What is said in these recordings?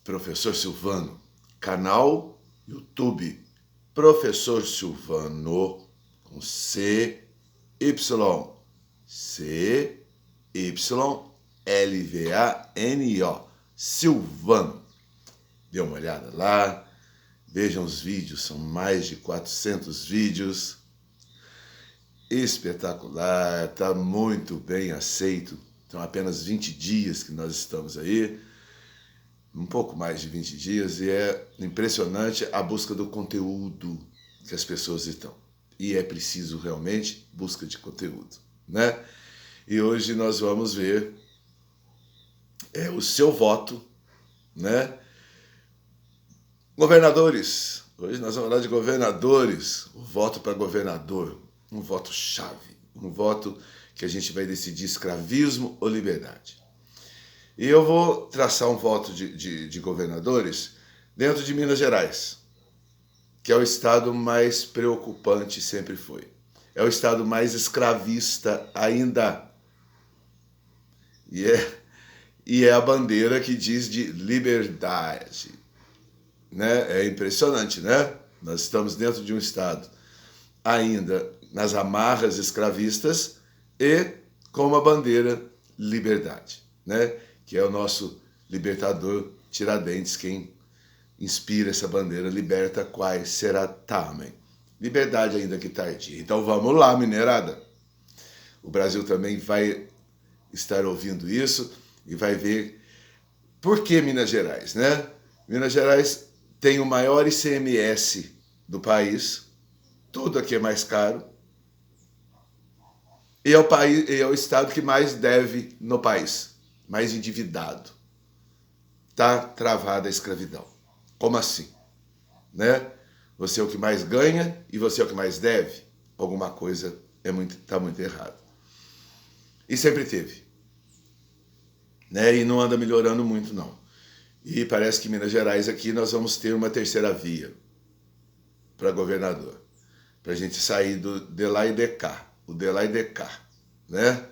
Professor Silvano, canal YouTube Professor Silvano com CYLVANO, Silvano. Dê uma olhada lá, vejam os vídeos, são mais de 400 vídeos. Espetacular, está muito bem aceito. São apenas 20 dias que nós estamos aí, um pouco mais de 20 dias, e é impressionante a busca do conteúdo que as pessoas estão. E é preciso realmente busca de conteúdo, né? E hoje nós vamos ver o seu voto, né? Governadores. Hoje nós vamos falar de governadores. O voto para governador, um voto chave, um voto que a gente vai decidir escravismo ou liberdade. E eu vou traçar um voto de governadores dentro de Minas Gerais, que é o estado mais preocupante, sempre foi. É o estado mais escravista ainda. E é a bandeira que diz de liberdade. Né? É impressionante, né? Nós estamos dentro de um estado ainda nas amarras escravistas e com uma bandeira liberdade, né? Que é o nosso libertador Tiradentes, quem inspira essa bandeira, liberta quais será tamen. Liberdade ainda que tardia. Então vamos lá, mineirada. O Brasil também vai estar ouvindo isso e vai ver por que Minas Gerais, né? Minas Gerais tem o maior ICMS do país, tudo aqui é mais caro, e é o estado que mais deve no país, mais endividado. Está travada a escravidão. Como assim? Né? Você é o que mais ganha e você é o que mais deve? Alguma coisa está muito errado. E sempre teve. Né? E não anda melhorando muito, não. E parece que em Minas Gerais aqui nós vamos ter uma terceira via para governador. Para a gente sair do de lá e de cá. O de lá e de cá. Né?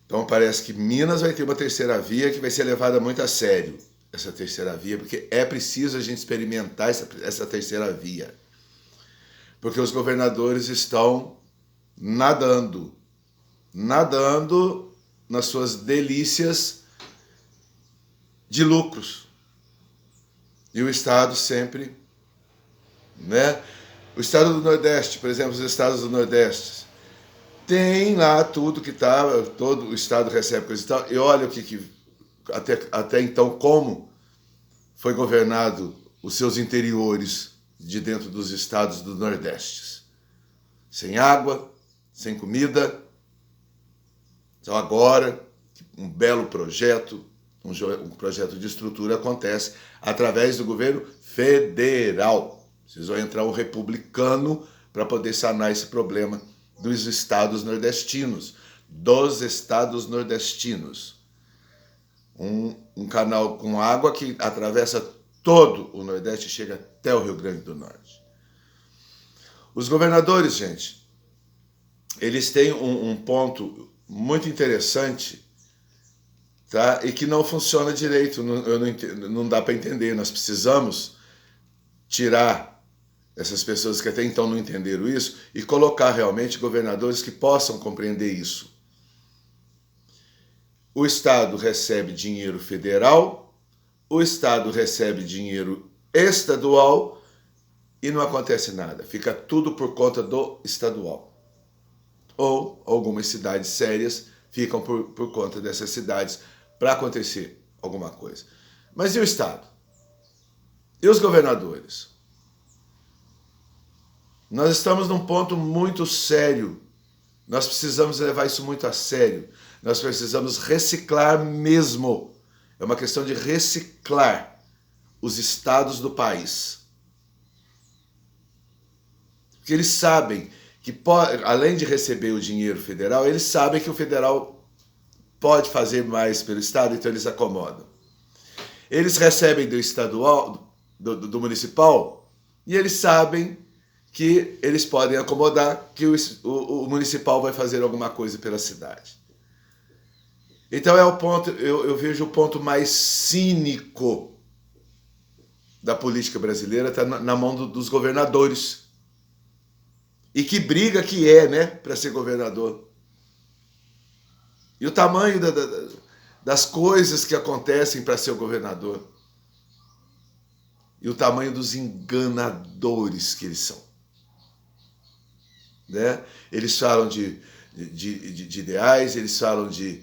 Então parece que Minas vai ter uma terceira via que vai ser levada muito a sério. Essa terceira via, porque é preciso a gente experimentar essa terceira via. Porque os governadores estão nadando nas suas delícias de lucros. E o Estado sempre, né? O Estado do Nordeste, por exemplo, os estados do Nordeste, tem lá tudo que está, todo o Estado recebe coisa e tal, e olha o que até então, como foi governado os seus interiores de dentro dos estados do Nordeste. Sem água, sem comida. Então agora, um belo projeto, um projeto de estrutura acontece através do governo federal. Precisou entrar um republicano para poder sanar esse problema dos estados nordestinos. Um canal com água que atravessa todo o Nordeste e chega até o Rio Grande do Norte. Os governadores, gente, eles têm um ponto muito interessante, tá? E que não funciona direito, não dá para entender. Nós precisamos tirar essas pessoas que até então não entenderam isso e colocar realmente governadores que possam compreender isso. O Estado recebe dinheiro federal, o Estado recebe dinheiro estadual e não acontece nada. Fica tudo por conta do estadual. Ou algumas cidades sérias ficam por conta dessas cidades para acontecer alguma coisa. Mas e o Estado? E os governadores? Nós estamos num ponto muito sério. Nós precisamos levar isso muito a sério. Nós precisamos reciclar mesmo. É uma questão de reciclar os estados do país. Porque eles sabem que, além de receber o dinheiro federal, eles sabem que o federal pode fazer mais pelo estado, então eles acomodam. Eles recebem do estadual, do municipal, e eles sabem que eles podem acomodar, que o municipal vai fazer alguma coisa pela cidade. Então é o ponto, eu vejo o ponto mais cínico da política brasileira está na mão dos governadores. E que briga que é, né, para ser governador. E o tamanho das coisas que acontecem para ser o governador. E o tamanho dos enganadores que eles são. Né? Eles falam de ideais, eles falam de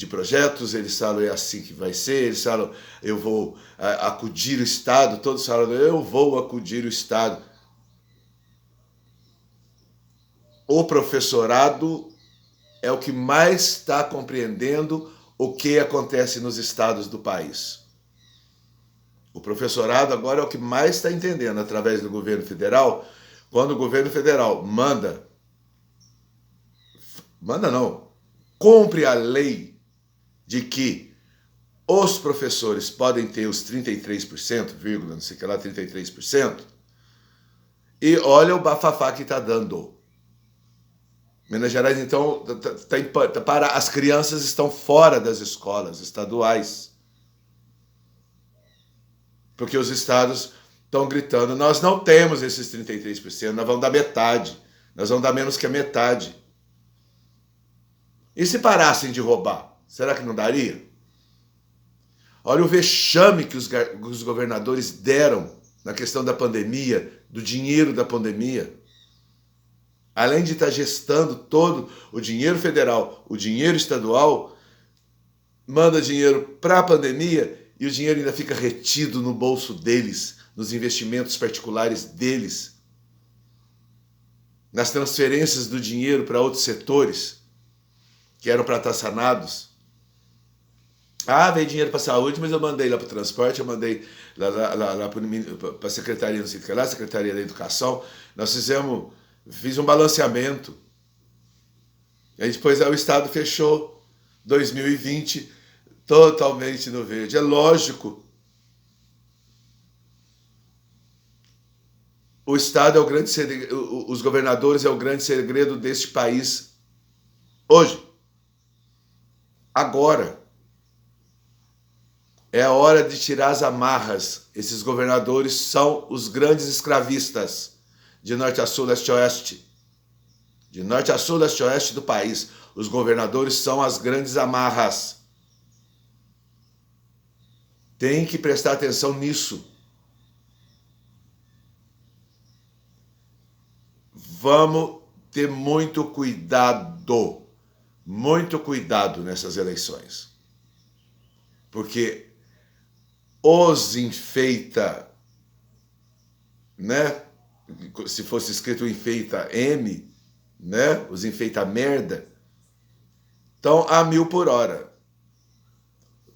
projetos, eles falam é assim que vai ser, eles falam eu vou acudir o Estado, todos falam eu vou acudir o Estado. O professorado é o que mais está compreendendo o que acontece nos estados do país. O professorado agora é o que mais está entendendo através do governo federal. Quando o governo federal cumpre a lei de que os professores podem ter os 33%, vírgula, não sei o que lá, 33%, e olha o bafafá que está dando. Minas Gerais, então, as crianças estão fora das escolas estaduais. Porque os estados estão gritando, nós não temos esses 33%, nós vamos dar metade, nós vamos dar menos que a metade. E se parassem de roubar, será que não daria? Olha o vexame que os governadores deram na questão da pandemia, do dinheiro da pandemia. Além de estar gestando todo o dinheiro federal, o dinheiro estadual, manda dinheiro para a pandemia e o dinheiro ainda fica retido no bolso deles, nos investimentos particulares deles, nas transferências do dinheiro para outros setores que eram para estar sanados. Veio dinheiro para a saúde, mas eu mandei lá para o transporte, eu mandei lá para a Secretaria, não sei o que lá, Secretaria da Educação. Fiz um balanceamento. E aí depois o Estado fechou 2020 totalmente no verde. É lógico. O Estado é o grande segredo, os governadores é o grande segredo deste país. Hoje. Agora. É a hora de tirar as amarras. Esses governadores são os grandes escravistas. De norte a sul, leste a oeste. De norte a sul, leste a oeste do país. Os governadores são as grandes amarras. Tem que prestar atenção nisso. Vamos ter muito cuidado nessas eleições. Porque os enfeita, né? Se fosse escrito enfeita M, né? Os enfeita merda, estão a 1000 por hora.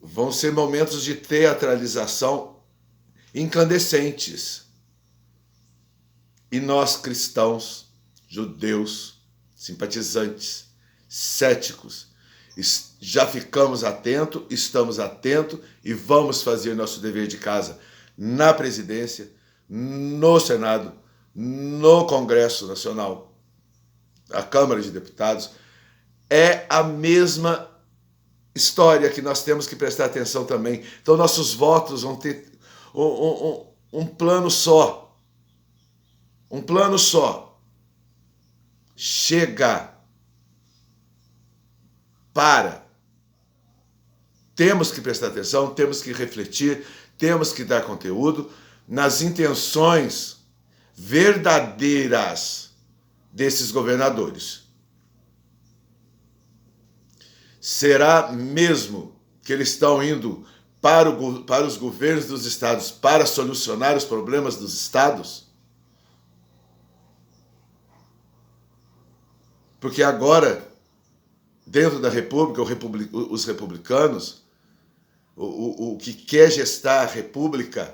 Vão ser momentos de teatralização incandescentes. E nós, cristãos, judeus, simpatizantes, céticos, já ficamos atentos, estamos atentos e vamos fazer nosso dever de casa na presidência, no Senado, no Congresso Nacional, a Câmara de Deputados. É a mesma história que nós temos que prestar atenção também. Então, nossos votos vão ter um plano só. Um plano só. Chega. Temos que prestar atenção, temos que refletir, temos que dar conteúdo nas intenções verdadeiras desses governadores. Será mesmo que eles estão indo para os governos dos estados para solucionar os problemas dos estados? Porque agora, dentro da República, os republicanos, o que quer gestar a República,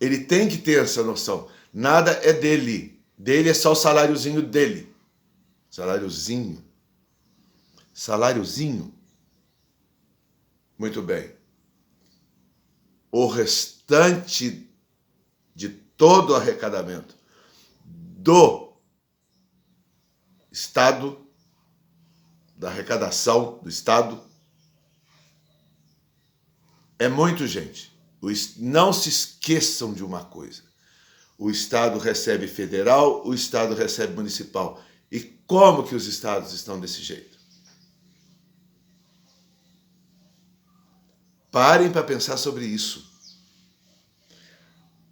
ele tem que ter essa noção. Nada é dele. Dele é só o saláriozinho dele. Saláriozinho. Muito bem. O restante de todo o arrecadamento do Estado, da arrecadação do Estado, é muito, gente. Não se esqueçam de uma coisa. O Estado recebe federal, o Estado recebe municipal. E como que os estados estão desse jeito? Parem para pensar sobre isso.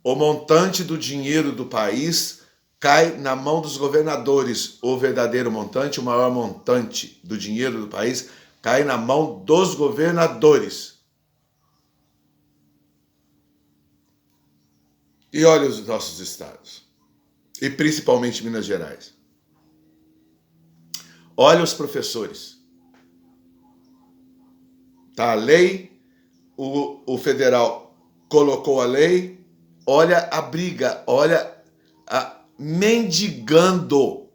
O montante do dinheiro do país cai na mão dos governadores. O verdadeiro montante, o maior montante do dinheiro do país, cai na mão dos governadores. E olha os nossos estados, e principalmente Minas Gerais. Olha os professores. Tá a lei, o federal colocou a lei, olha a briga, olha a mendigando.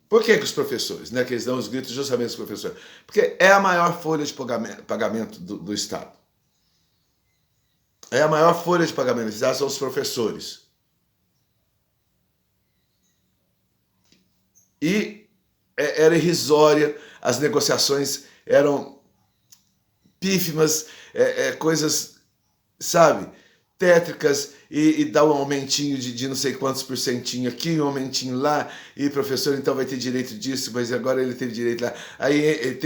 Por que os professores, né, que eles dão os gritos justamente os professores? Porque é a maior folha de pagamento do Estado. É a maior folha de pagamento são os professores. E era irrisória, as negociações eram pífimas, coisas, sabe, tétricas, e dá um aumentinho de não sei quantos porcentinho aqui, um aumentinho lá, e professor então vai ter direito disso, mas agora ele teve direito lá. Aí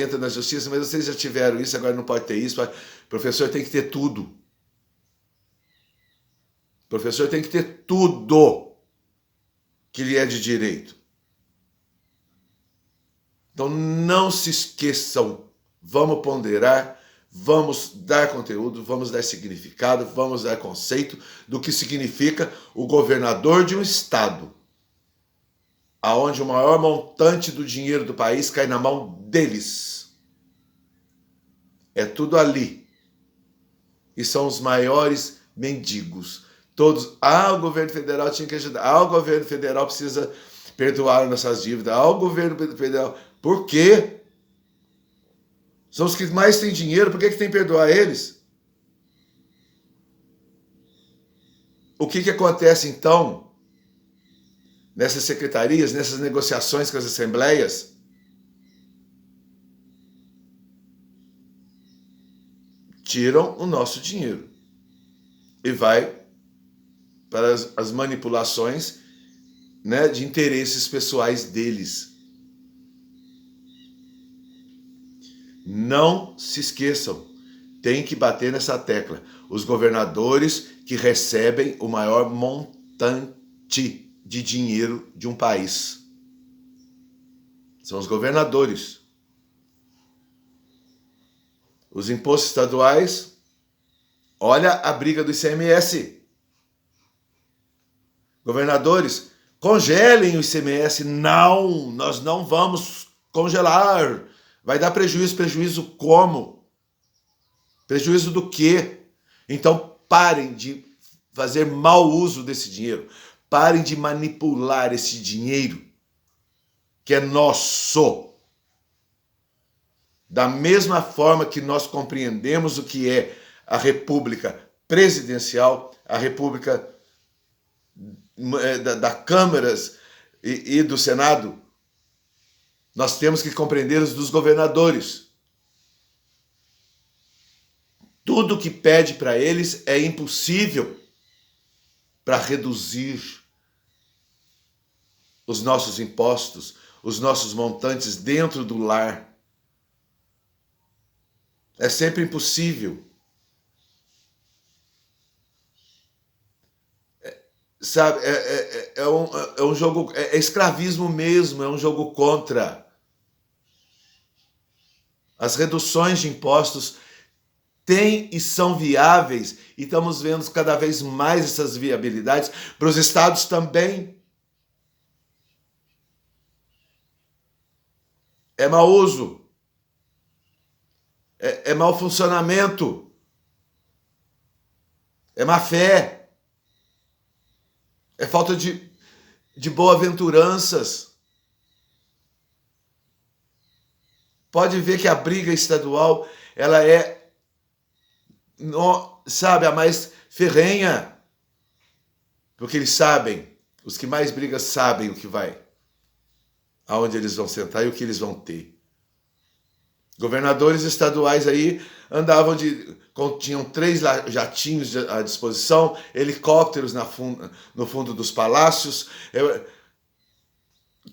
entra na justiça, mas vocês já tiveram isso, agora não pode ter isso. Professor tem que ter tudo. Professor tem que ter tudo que lhe é de direito. Então não se esqueçam, vamos ponderar, vamos dar conteúdo, vamos dar significado, vamos dar conceito do que significa o governador de um estado, aonde o maior montante do dinheiro do país cai na mão deles. É tudo ali. E são os maiores mendigos. Todos, o governo federal tinha que ajudar, o governo federal precisa perdoar nossas dívidas, o governo federal. Por quê? São os que mais têm dinheiro, por que tem que perdoar eles? O que acontece então nessas secretarias, nessas negociações com as assembleias? Tiram o nosso dinheiro e vai para as manipulações, né, de interesses pessoais deles. Não se esqueçam, tem que bater nessa tecla. Os governadores que recebem o maior montante de dinheiro de um país são os governadores. Os impostos estaduais, olha a briga do ICMS. Governadores, congelem o ICMS. Não, nós não vamos congelar. Vai dar prejuízo. Prejuízo como? Prejuízo do quê? Então parem de fazer mau uso desse dinheiro. Parem de manipular esse dinheiro que é nosso. Da mesma forma que nós compreendemos o que é a República Presidencial, a República da Câmaras e do Senado, nós temos que compreender os dos governadores. Tudo que pede para eles é impossível para reduzir os nossos impostos, os nossos montantes dentro do lar. É sempre impossível. Sabe, é um jogo, é escravismo mesmo, é um jogo contra. As reduções de impostos têm e são viáveis, e estamos vendo cada vez mais essas viabilidades para os estados também. É mau uso, é mau funcionamento, é má fé. É falta de boa-aventuranças. Pode ver que a briga estadual, ela é, sabe, a mais ferrenha. Porque eles sabem, os que mais brigam sabem o que vai, aonde eles vão sentar e o que eles vão ter. Governadores estaduais aí andavam tinham 3 jatinhos à disposição, helicópteros no fundo dos palácios.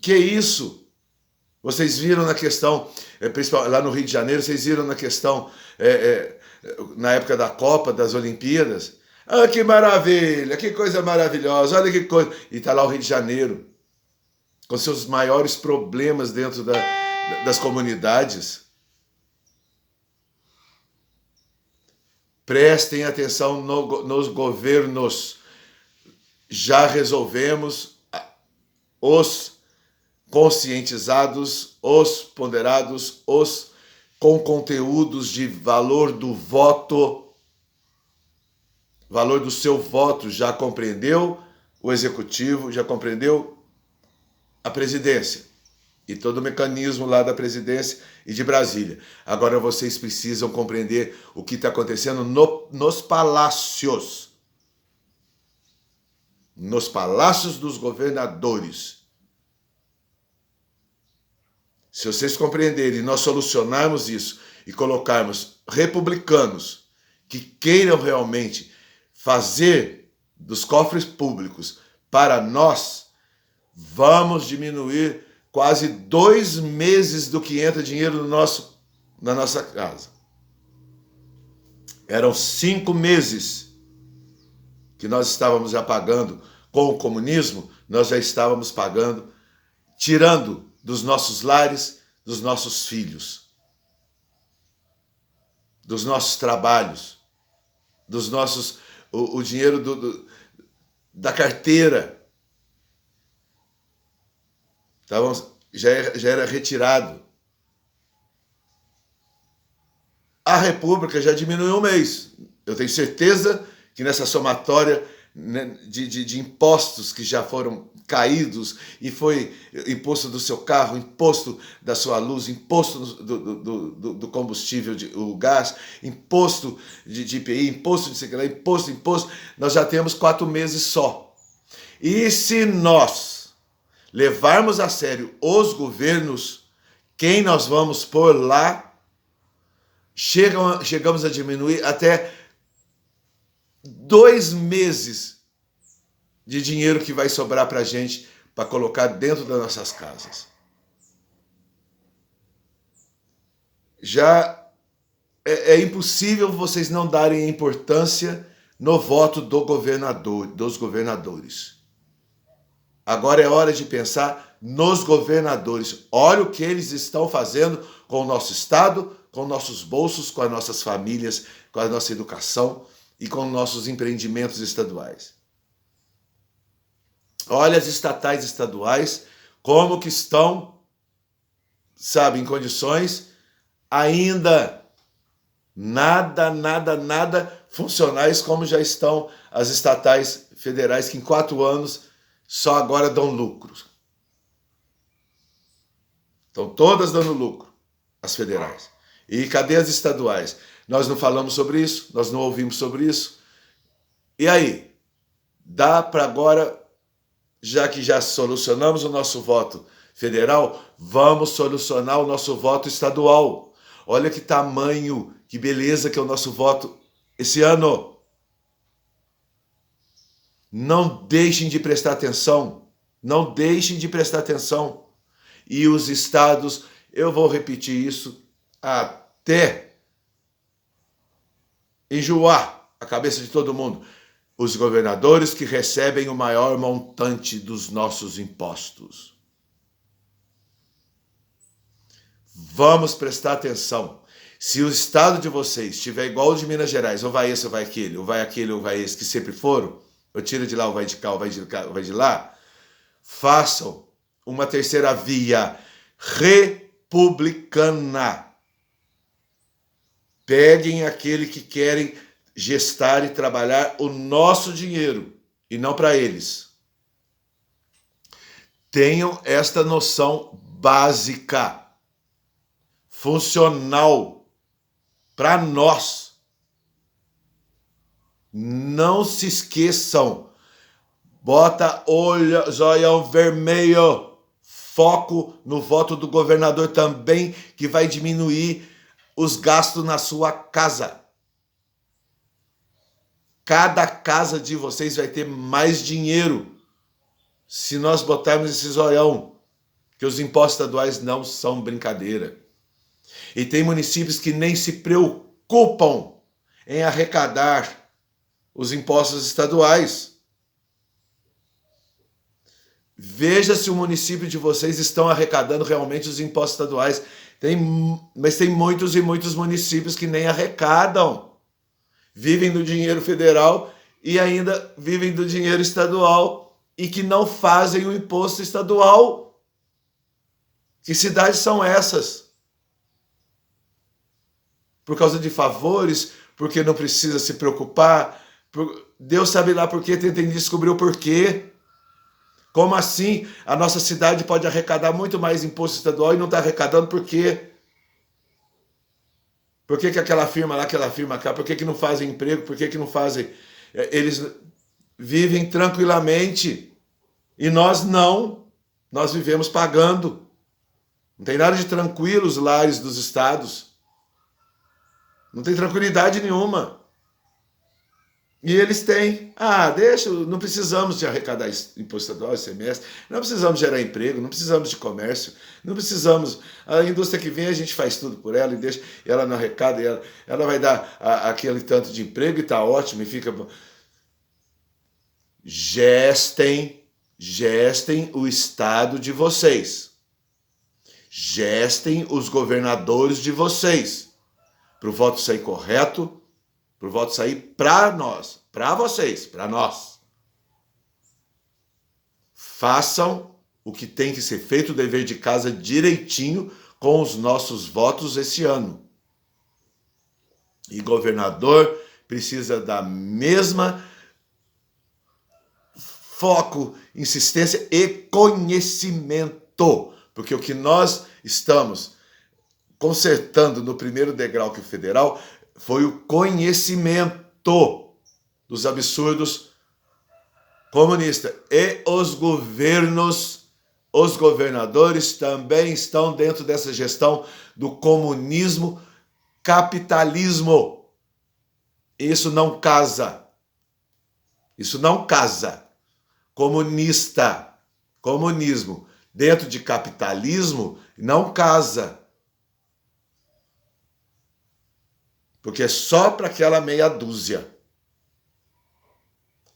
Que isso? Vocês viram na questão, principalmente lá no Rio de Janeiro, vocês viram na questão, na época da Copa, das Olimpíadas. Ah, que maravilha, que coisa maravilhosa, olha que coisa. E está lá o Rio de Janeiro, com seus maiores problemas dentro das comunidades. Prestem atenção nos governos. Já resolvemos os conscientizados, os ponderados, os com conteúdos de valor do voto. Valor do seu voto já compreendeu o executivo, já compreendeu a presidência e todo o mecanismo lá da presidência e de Brasília. Agora vocês precisam compreender o que está acontecendo nos palácios. Nos palácios dos governadores. Se vocês compreenderem e nós solucionarmos isso e colocarmos republicanos que queiram realmente fazer dos cofres públicos para nós, vamos diminuir quase 2 meses do que entra dinheiro na nossa casa. Eram 5 meses que nós estávamos já pagando com o comunismo, nós já estávamos pagando, tirando dos nossos lares, dos nossos filhos, dos nossos trabalhos, dos nossos, o dinheiro da carteira. Já era retirado. A República já diminuiu 1 mês. Eu tenho certeza que nessa somatória, né, de impostos que já foram caídos, e foi imposto do seu carro, imposto da sua luz, imposto do combustível, o gás, imposto de IPI, imposto de segurança, imposto, nós já temos 4 meses só. E se nós levarmos a sério os governos, quem nós vamos pôr lá, chegamos a diminuir até 2 meses de dinheiro que vai sobrar para a gente para colocar dentro das nossas casas. Já é impossível vocês não darem importância no voto dos governadores. Agora é hora de pensar nos governadores. Olha o que eles estão fazendo com o nosso Estado, com nossos bolsos, com as nossas famílias, com a nossa educação e com nossos empreendimentos estaduais. Olha as estatais estaduais, como que estão, sabe, em condições ainda nada funcionais como já estão as estatais federais, que em 4 anos só agora dão lucro. Estão todas dando lucro, as federais. E cadê as estaduais? Nós não falamos sobre isso, nós não ouvimos sobre isso. E aí? Dá para agora, já que já solucionamos o nosso voto federal, vamos solucionar o nosso voto estadual. Olha que tamanho, que beleza que é o nosso voto esse ano. Não deixem de prestar atenção. Não deixem de prestar atenção. E os estados, eu vou repetir isso até enjoar a cabeça de todo mundo. Os governadores que recebem o maior montante dos nossos impostos. Vamos prestar atenção. Se o estado de vocês estiver igual ao de Minas Gerais, ou vai esse, ou vai aquele, ou vai aquele, ou vai esse, que sempre foram, ou tira de lá, ou vai de cá, ou vai de cá, ou vai de lá, façam uma terceira via republicana. Peguem aquele que querem gestar e trabalhar o nosso dinheiro e não para eles. Tenham esta noção básica, funcional para nós. Não se esqueçam. Bota zoião vermelho. Foco no voto do governador também, que vai diminuir os gastos na sua casa. Cada casa de vocês vai ter mais dinheiro se nós botarmos esse zoião, que os impostos estaduais não são brincadeira. E tem municípios que nem se preocupam em arrecadar os impostos estaduais. Veja se o município de vocês estão arrecadando realmente os impostos estaduais. Mas tem muitos e muitos municípios que nem arrecadam. Vivem do dinheiro federal e ainda vivem do dinheiro estadual e que não fazem o imposto estadual. Que cidades são essas? Por causa de favores, porque não precisa se preocupar. Deus sabe lá por quê, tentem descobrir o porquê. Como assim a nossa cidade pode arrecadar muito mais imposto estadual e não está arrecadando? Por quê? Por que aquela firma lá, aquela firma cá, por que não fazem emprego? Por que não fazem? Eles vivem tranquilamente e nós não. Nós vivemos pagando. Não tem nada de tranquilo os lares dos estados. Não tem tranquilidade nenhuma. E eles têm. Deixa, não precisamos de arrecadar imposto estadual, ICMS, não precisamos gerar emprego, não precisamos de comércio, não precisamos. A indústria que vem, a gente faz tudo por ela e deixa, ela não arrecada, ela vai dar aquele tanto de emprego e está ótimo e fica bom. Gestem o estado de vocês. Gestem os governadores de vocês. Para o voto sair correto, para o voto sair para nós, para vocês, para nós. Façam o que tem que ser feito, o dever de casa direitinho com os nossos votos esse ano. E governador precisa da mesma foco, insistência e conhecimento. Porque o que nós estamos consertando no primeiro degrau que o federal foi o conhecimento dos absurdos comunistas. E os governadores também estão dentro dessa gestão do comunismo, capitalismo. Isso não casa. Isso não casa. Comunismo dentro de capitalismo não casa. Porque é só para aquela meia dúzia.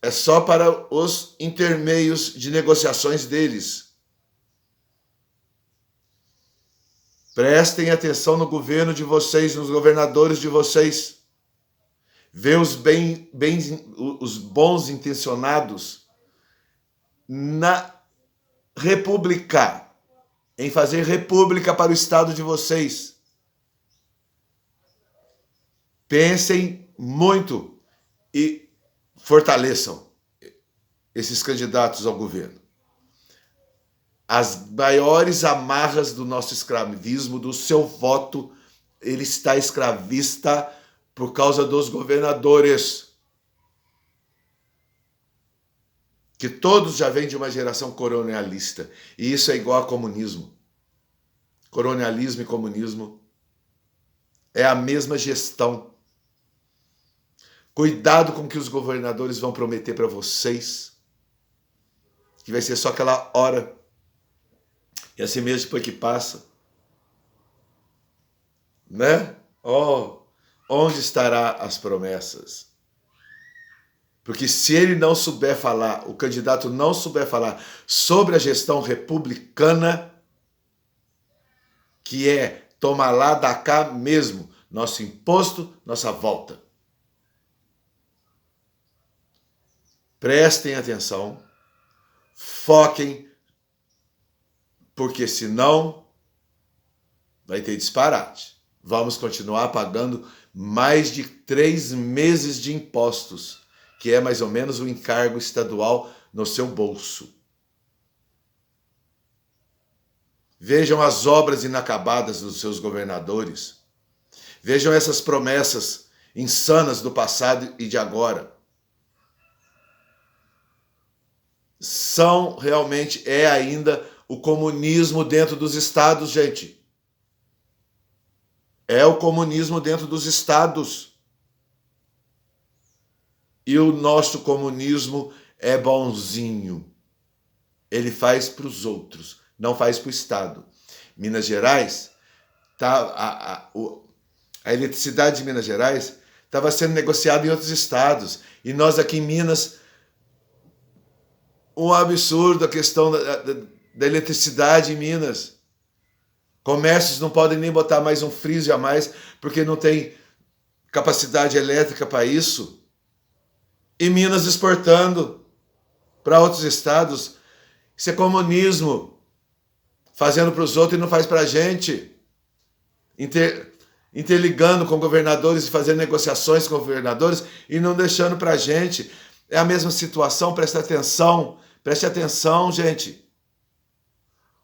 É só para os intermeios de negociações deles. Prestem atenção no governo de vocês, nos governadores de vocês. Vê os bons intencionados na república, em fazer república para o estado de vocês. Pensem muito e fortaleçam esses candidatos ao governo. As maiores amarras do nosso escravismo, do seu voto, ele está escravista por causa dos governadores. Que todos já vêm de uma geração colonialista. E isso é igual a comunismo. Colonialismo e comunismo é a mesma gestão. Cuidado com o que os governadores vão prometer para vocês, que vai ser só aquela hora, e assim mesmo depois que passa. Né? Onde estará as promessas? Porque se ele não souber falar, o candidato não souber falar sobre a gestão republicana, que é tomar lá, da cá mesmo, nosso imposto, nossa volta. Prestem atenção, foquem, porque senão vai ter disparate. Vamos continuar pagando mais de 3 meses de impostos, que é mais ou menos o encargo estadual no seu bolso. Vejam as obras inacabadas dos seus governadores. Vejam essas promessas insanas do passado e de agora. É ainda o comunismo dentro dos estados, gente. É o comunismo dentro dos estados. E o nosso comunismo é bonzinho. Ele faz para os outros, não faz para o Estado. Minas Gerais, a eletricidade de Minas Gerais estava sendo negociada em outros estados. E nós aqui em Minas, um absurdo a questão da eletricidade em Minas. Comércios não podem nem botar mais um freezer a mais, porque não tem capacidade elétrica para isso. E Minas exportando para outros estados. Isso é comunismo. Fazendo para os outros e não faz para a gente. Interligando com governadores e fazendo negociações com governadores e não deixando para a gente. É a mesma situação, preste atenção, gente.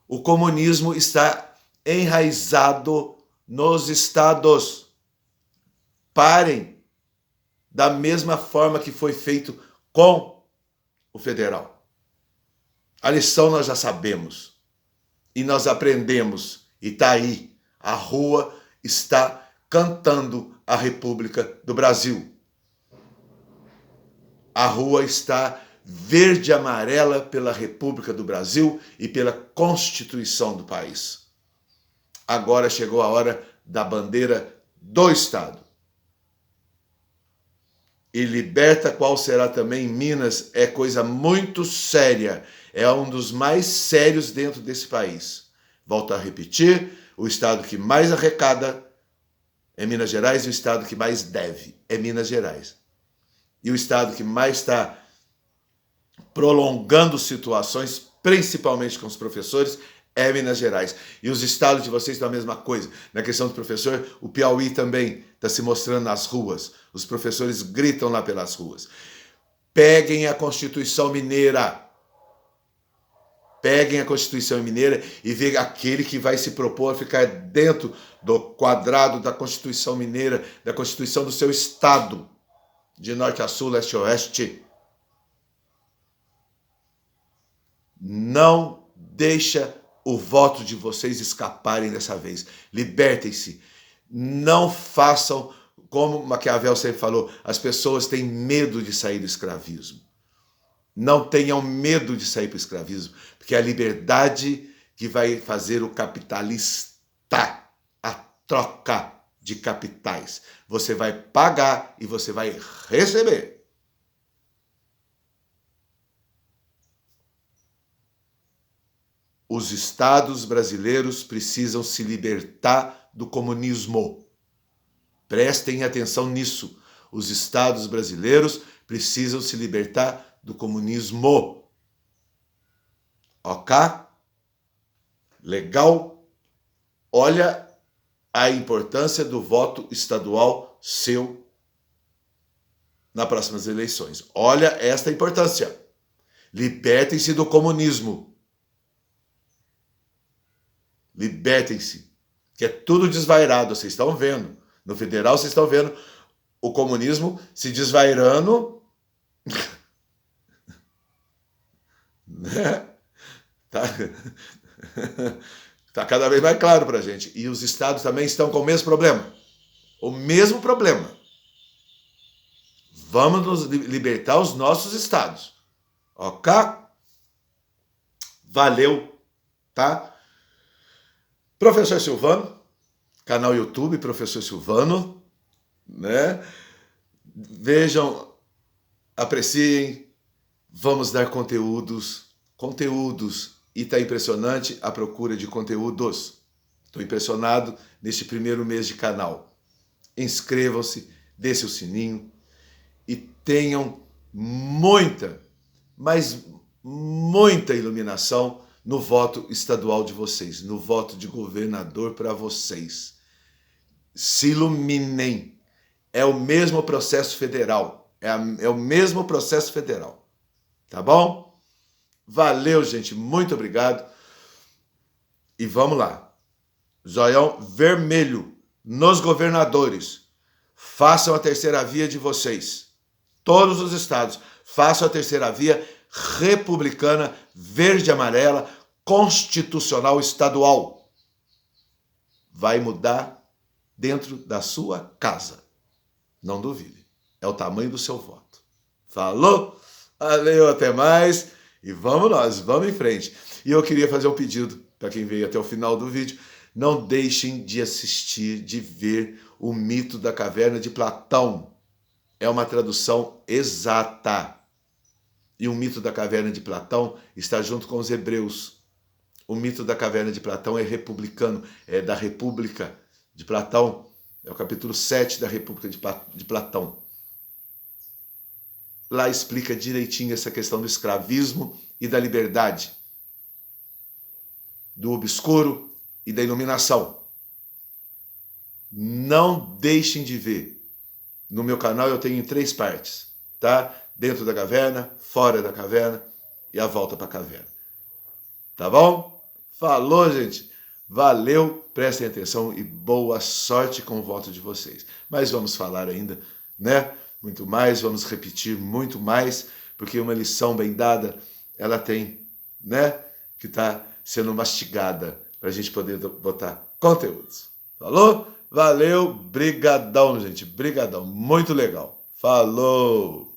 O comunismo está enraizado nos estados. Parem da mesma forma que foi feito com o federal. A lição nós já sabemos e nós aprendemos e está aí. A rua está cantando a República do Brasil. A rua está verde e amarela pela República do Brasil e pela Constituição do país. Agora chegou a hora da bandeira do Estado. E liberta qual será também em Minas é coisa muito séria. É um dos mais sérios dentro desse país. Volto a repetir, o estado que mais arrecada é Minas Gerais e o estado que mais deve é Minas Gerais. E o estado que mais está prolongando situações, principalmente com os professores, é Minas Gerais. E os estados de vocês estão a mesma coisa. Na questão do professor, o Piauí também está se mostrando nas ruas. Os professores gritam lá pelas ruas. Peguem a Constituição Mineira. Peguem a Constituição Mineira e vejam aquele que vai se propor a ficar dentro do quadrado da Constituição Mineira, da Constituição do seu estado, de norte a sul, leste a oeste. Não deixa o voto de vocês escaparem dessa vez. Libertem-se. Não façam como Maquiavel sempre falou, as pessoas têm medo de sair do escravismo. Não tenham medo de sair para o escravismo, porque é a liberdade que vai fazer o capitalista, a troca de capitais. Você vai pagar e você vai receber. Os estados brasileiros precisam se libertar do comunismo. Prestem atenção nisso. Os estados brasileiros precisam se libertar do comunismo. Ok? Legal? Olha a importância do voto estadual seu nas próximas eleições. Olha esta importância. Libertem-se do comunismo. Libertem-se. Que é tudo desvairado, vocês estão vendo. No federal, vocês estão vendo o comunismo se desvairando. Né? Tá cada vez mais claro para a gente. E os estados também estão com o mesmo problema. O mesmo problema. Vamos nos libertar os nossos estados. Ok? Valeu, tá? Professor Silvano, canal YouTube Professor Silvano, né? Vejam, apreciem, vamos dar conteúdos, e está impressionante a procura de conteúdos. Estou impressionado neste primeiro mês de canal. Inscrevam-se, deixem o sininho e tenham muita, mas muita iluminação no voto estadual de vocês, no voto de governador para vocês. Se iluminem. É o mesmo processo federal. É o mesmo processo federal. Tá bom? Valeu, gente. Muito obrigado. E vamos lá. Zoião vermelho nos governadores. Façam a terceira via de vocês. Todos os estados. Façam a terceira via republicana, verde e amarela, constitucional estadual. Vai mudar dentro da sua casa. Não duvide. É o tamanho do seu voto. Falou? Valeu, até mais. E vamos em frente. E eu queria fazer um pedido para quem veio até o final do vídeo. Não deixem de assistir, de ver o mito da caverna de Platão. É uma tradução exata. E o mito da caverna de Platão está junto com os hebreus. O mito da caverna de Platão é republicano, é da República de Platão. É o capítulo 7 da República de Platão. Lá explica direitinho essa questão do escravismo e da liberdade, do obscuro e da iluminação. Não deixem de ver. No meu canal eu tenho em 3 partes, tá? Dentro da caverna, fora da caverna e a volta para a caverna. Tá bom? Falou, gente. Valeu, prestem atenção e boa sorte com o voto de vocês. Mas vamos falar ainda, né? Muito mais, vamos repetir muito mais, porque uma lição bem dada, ela tem, né? Que está sendo mastigada para a gente poder botar conteúdos. Falou? Valeu, brigadão, gente. Brigadão. Muito legal. Falou!